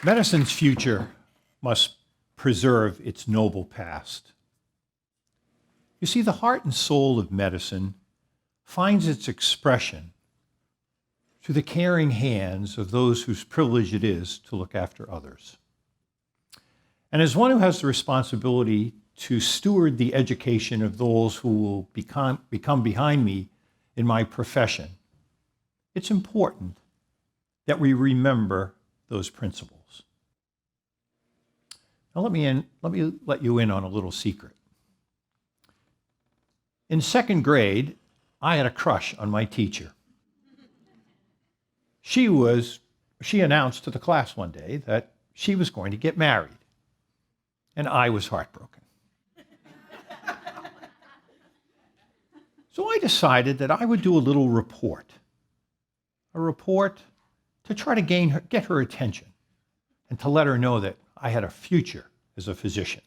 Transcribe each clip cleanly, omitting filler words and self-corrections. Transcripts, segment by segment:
Medicine's future must preserve its noble past. You see, the heart and soul of medicine finds its expression through the caring hands of those whose privilege it is to look after others. And as one who has the responsibility to steward the education of those who will become behind me in my profession, it's important that we remember those principles. Now let me let you in on a little secret. In second grade, I had a crush on my teacher. She announced to the class one day that she was going to get married, and I was heartbroken. So I decided that I would do a little report to try to get her attention and to let her know that I had a future as a physician.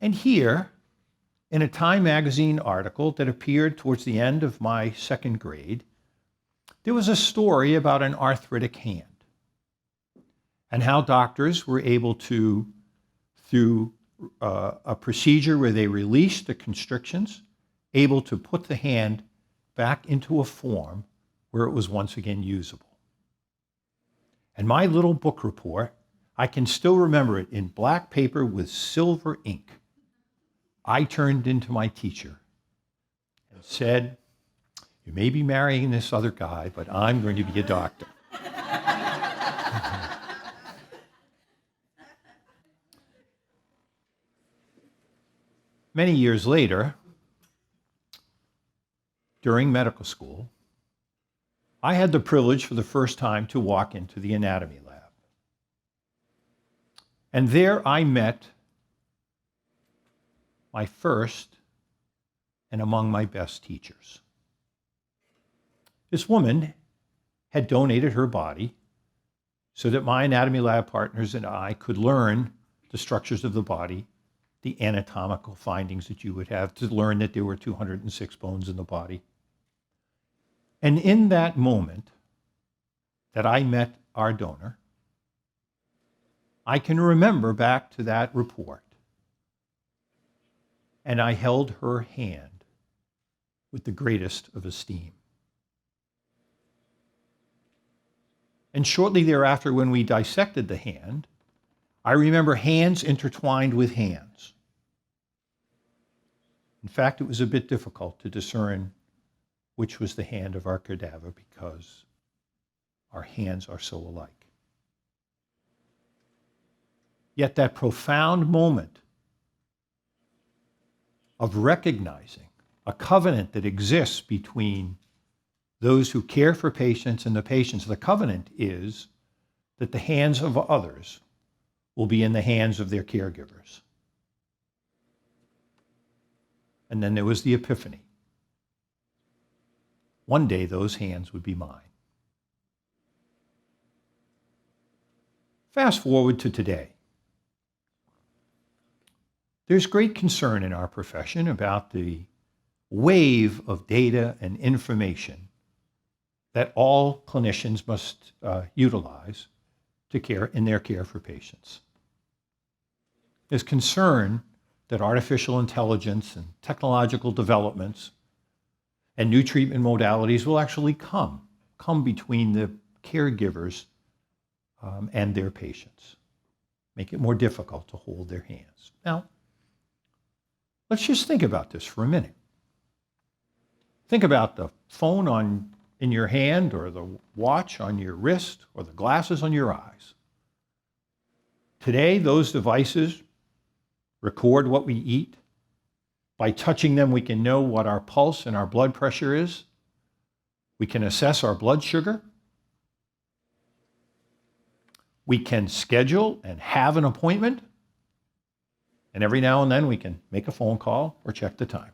And here, in a Time magazine article that appeared towards the end of my second grade, there was a story about an arthritic hand and how doctors were able to, through a procedure where they released the constrictions, able to put the hand back into a form where it was once again usable. And my little book report, I can still remember it in black paper with silver ink. I turned into my teacher and said, "You may be marrying this other guy, but I'm going to be a doctor." Many years later, during medical school, I had the privilege for the first time to walk into the anatomy lab. And there I met my first and among my best teachers. This woman had donated her body so that my anatomy lab partners and I could learn the structures of the body, the anatomical findings that you would have, to learn that there were 206 bones in the body. And in that moment that I met our donor, I can remember back to that report, and I held her hand with the greatest of esteem. And shortly thereafter, when we dissected the hand, I remember hands intertwined with hands. In fact, it was a bit difficult to discern which was the hand of our cadaver because our hands are so alike. Yet that profound moment of recognizing a covenant that exists between those who care for patients and the patients, the covenant is that the hands of others will be in the hands of their caregivers. And then there was the epiphany. One day those hands would be mine. Fast forward to today. There's great concern in our profession about the wave of data and information that all clinicians must utilize to care in their care for patients. There's concern that artificial intelligence and technological developments and new treatment modalities will actually come between the caregivers and their patients, make it more difficult to hold their hands. Now, let's just think about this for a minute. Think about the phone in your hand, or the watch on your wrist, or the glasses on your eyes. Today, those devices record what we eat. By touching them, we can know what our pulse and our blood pressure is. We can assess our blood sugar. We can schedule and have an appointment. And every now and then we can make a phone call or check the time.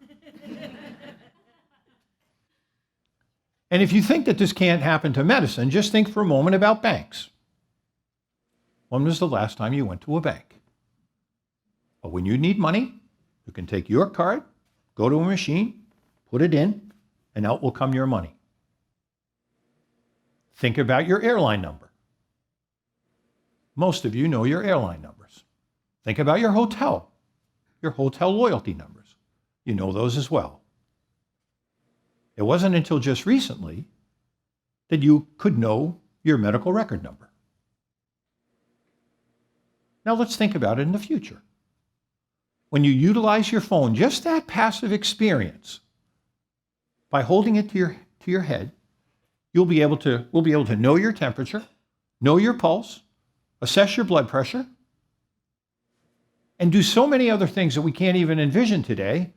And if you think that this can't happen to medicine, just think for a moment about banks. When was the last time you went to a bank? Well, when you need money, you can take your card, go to a machine, put it in, and out will come your money. Think about your airline number. Most of you know your airline numbers. Think about your hotel loyalty numbers. You know those as well. It wasn't until just recently that you could know your medical record number. Now let's think about it in the future. When you utilize your phone, just that passive experience, by holding it to your head, we'll be able to know your temperature, know your pulse, assess your blood pressure, and do so many other things that we can't even envision today,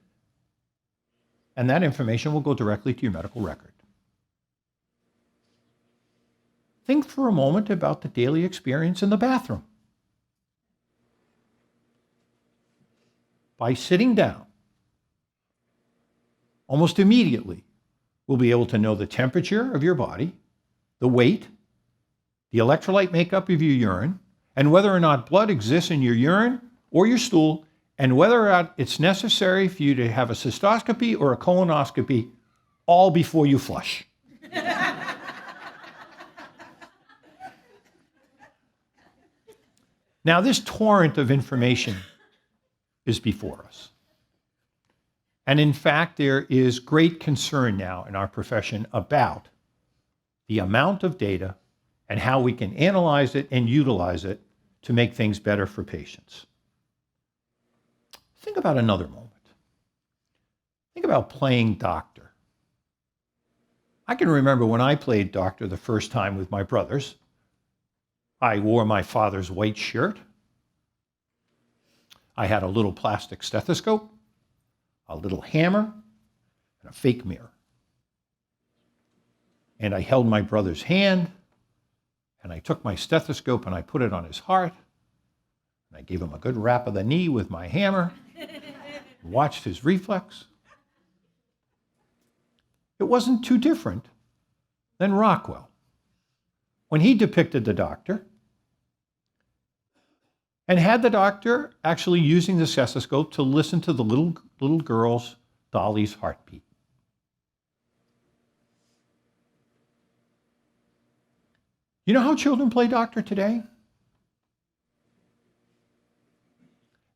and that information will go directly to your medical record. Think for a moment about the daily experience in the bathroom. By sitting down, almost immediately, we'll be able to know the temperature of your body, the weight, the electrolyte makeup of your urine, and whether or not blood exists in your urine or your stool, and whether or not it's necessary for you to have a cystoscopy or a colonoscopy, all before you flush. Now, this torrent of information is before us. And in fact, there is great concern now in our profession about the amount of data and how we can analyze it and utilize it to make things better for patients. Think about another moment. Think about playing doctor. I can remember when I played doctor the first time with my brothers. I wore my father's white shirt. I had a little plastic stethoscope, a little hammer, and a fake mirror. And I held my brother's hand, and I took my stethoscope and I put it on his heart, and I gave him a good rap of the knee with my hammer, watched his reflex. It wasn't too different than Rockwell, when he depicted the doctor and had the doctor actually using the stethoscope to listen to the little girl's, Dolly's, heartbeat. You know how children play doctor today?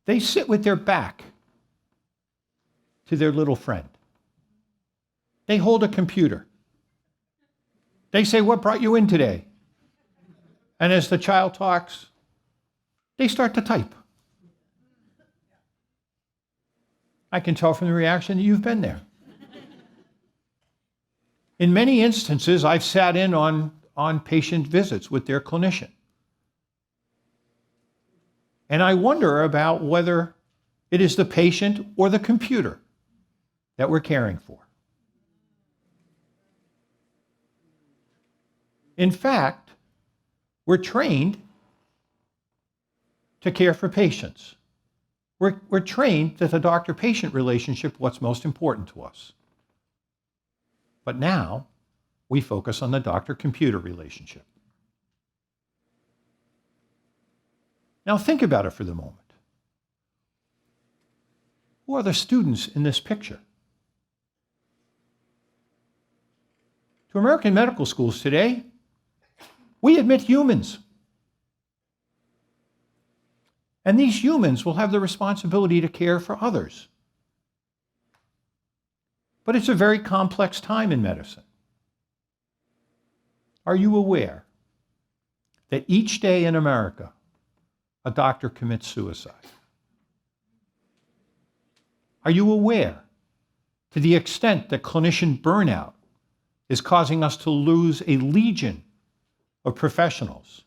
They sit with their back to their little friend. They hold a computer. They say, "What brought you in today?" And as the child talks, they start to type. I can tell from the reaction that you've been there. In many instances, I've sat in on patient visits with their clinician. And I wonder about whether it is the patient or the computer that we're caring for. In fact, we're trained to care for patients. We're trained that the doctor-patient relationship is what's most important to us. But now, we focus on the doctor-computer relationship. Now think about it for the moment. Who are the students in this picture? To American medical schools today, we admit humans. And these humans will have the responsibility to care for others. But it's a very complex time in medicine. Are you aware that each day in America, a doctor commits suicide? Are you aware to the extent that clinician burnout is causing us to lose a legion of professionals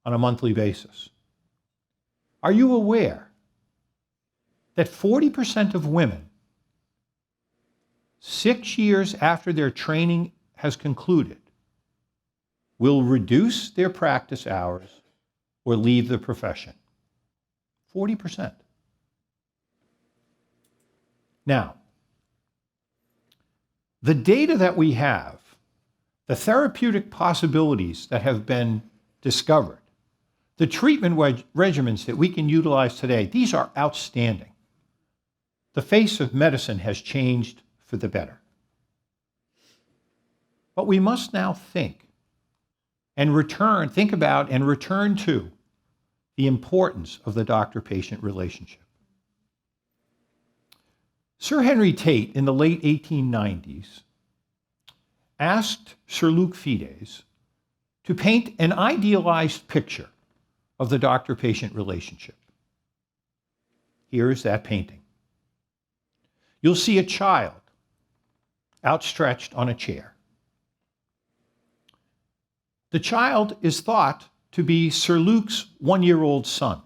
on a monthly basis? Are you aware that 40% of women, 6 years after their training has concluded, will reduce their practice hours or leave the profession? 40%. Now, the data that we have, the therapeutic possibilities that have been discovered, the treatment regimens that we can utilize today, these are outstanding. The face of medicine has changed for the better. But we must now think and think about and return to the importance of the doctor-patient relationship. Sir Henry Tate, in the late 1890s, asked Sir Luke Fides to paint an idealized picture of the doctor-patient relationship. Here is that painting. You'll see a child outstretched on a chair. The child is thought to be Sir Luke's one-year-old son,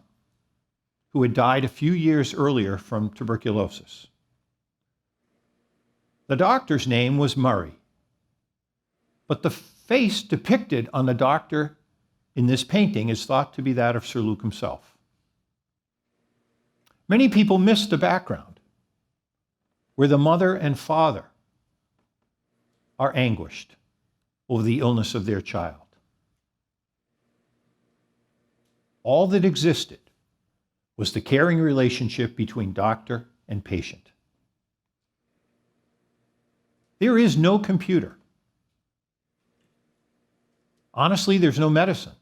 who had died a few years earlier from tuberculosis. The doctor's name was Murray, but the face depicted on the doctor in this painting is thought to be that of Sir Luke himself. Many people miss the background, where the mother and father are anguished over the illness of their child. All that existed was the caring relationship between doctor and patient. There is no computer. Honestly, there's no medicine.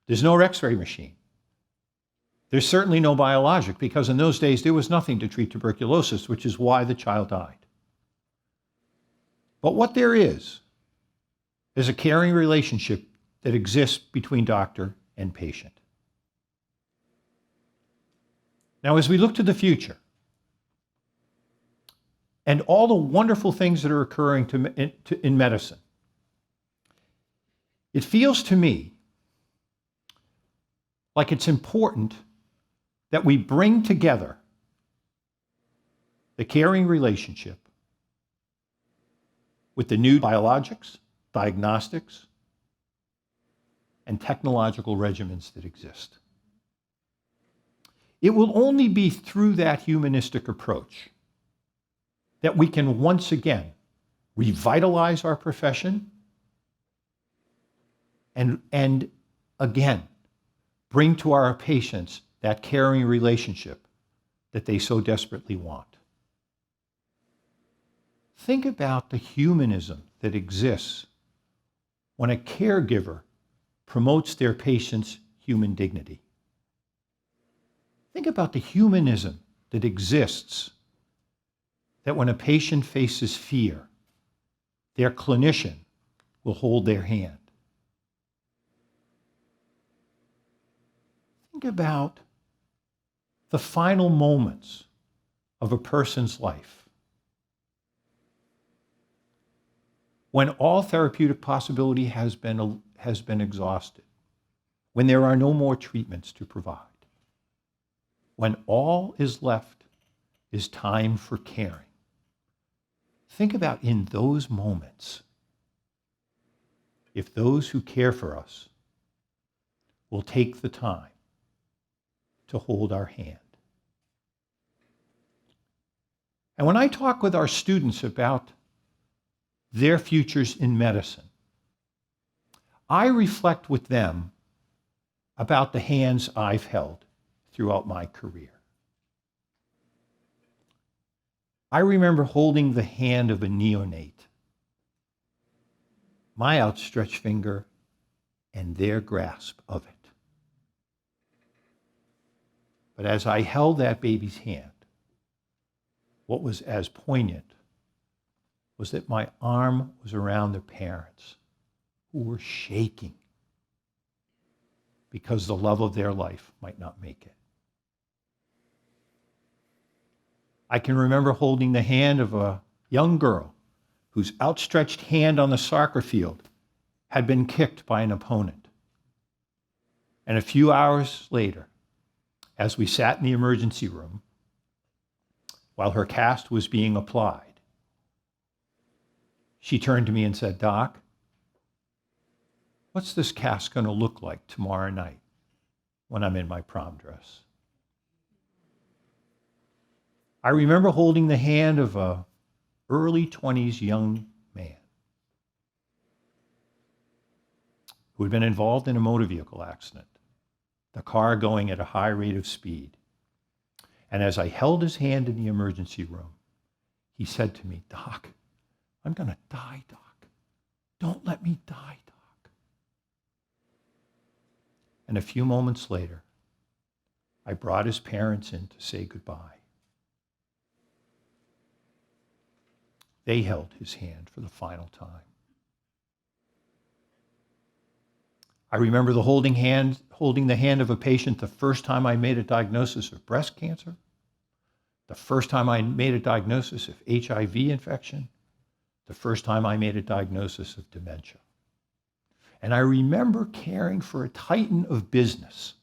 There's no X-ray machine. There's certainly no biologic, because in those days there was nothing to treat tuberculosis, which is why the child died. But what there is a caring relationship that exists between doctor and patient. Now, as we look to the future, and all the wonderful things that are occurring in medicine, it feels to me like it's important that we bring together the caring relationship with the new biologics, diagnostics, and technological regimens that exist. It will only be through that humanistic approach that we can once again revitalize our profession and again bring to our patients that caring relationship that they so desperately want. Think about the humanism that exists when a caregiver promotes their patient's human dignity. Think about the humanism that exists that when a patient faces fear, their clinician will hold their hand. Think about the final moments of a person's life, when all therapeutic possibility has been exhausted, when there are no more treatments to provide, when all is left is time for caring. Think about in those moments, if those who care for us will take the time to hold our hand. And when I talk with our students about their futures in medicine, I reflect with them about the hands I've held throughout my career. I remember holding the hand of a neonate, my outstretched finger and their grasp of it. But as I held that baby's hand, what was as poignant was that my arm was around their parents who were shaking because the love of their life might not make it. I can remember holding the hand of a young girl whose outstretched hand on the soccer field had been kicked by an opponent. And a few hours later, as we sat in the emergency room, while her cast was being applied, she turned to me and said, "Doc, what's this cast going to look like tomorrow night when I'm in my prom dress?" I remember holding the hand of a early 20s young man who had been involved in a motor vehicle accident, the car going at a high rate of speed. And as I held his hand in the emergency room, he said to me, "Doc, I'm going to die, Doc. Don't let me die, Doc." And a few moments later, I brought his parents in to say goodbye. They held his hand for the final time. I remember holding the hand of a patient the first time I made a diagnosis of breast cancer, the first time I made a diagnosis of HIV infection, the first time I made a diagnosis of dementia. And I remember caring for a titan of business,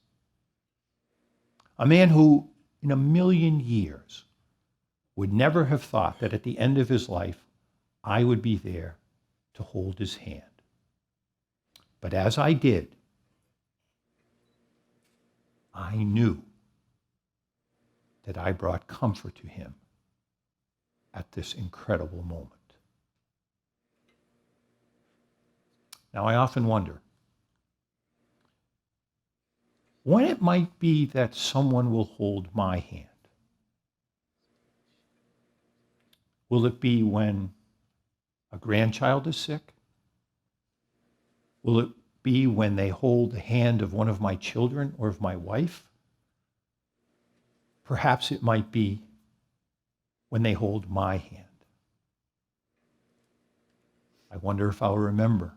a man who, in a million years, would never have thought that at the end of his life, I would be there to hold his hand. But as I did, I knew that I brought comfort to him at this incredible moment. Now, I often wonder when it might be that someone will hold my hand. Will it be when a grandchild is sick? Will it be when they hold the hand of one of my children or of my wife? Perhaps it might be when they hold my hand. I wonder if I'll remember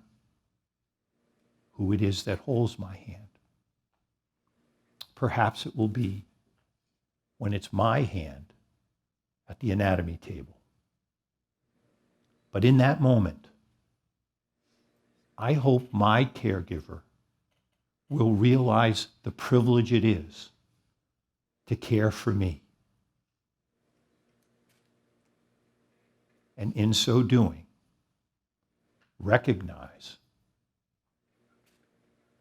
who it is that holds my hand. Perhaps it will be when it's my hand at the anatomy table. But in that moment, I hope my caregiver will realize the privilege it is to care for me. And in so doing, recognize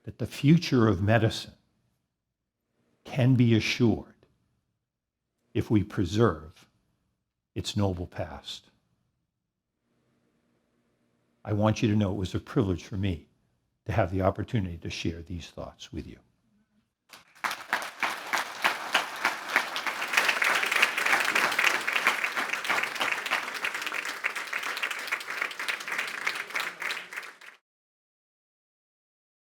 that the future of medicine can be assured if we preserve its noble past. I want you to know it was a privilege for me to have the opportunity to share these thoughts with you.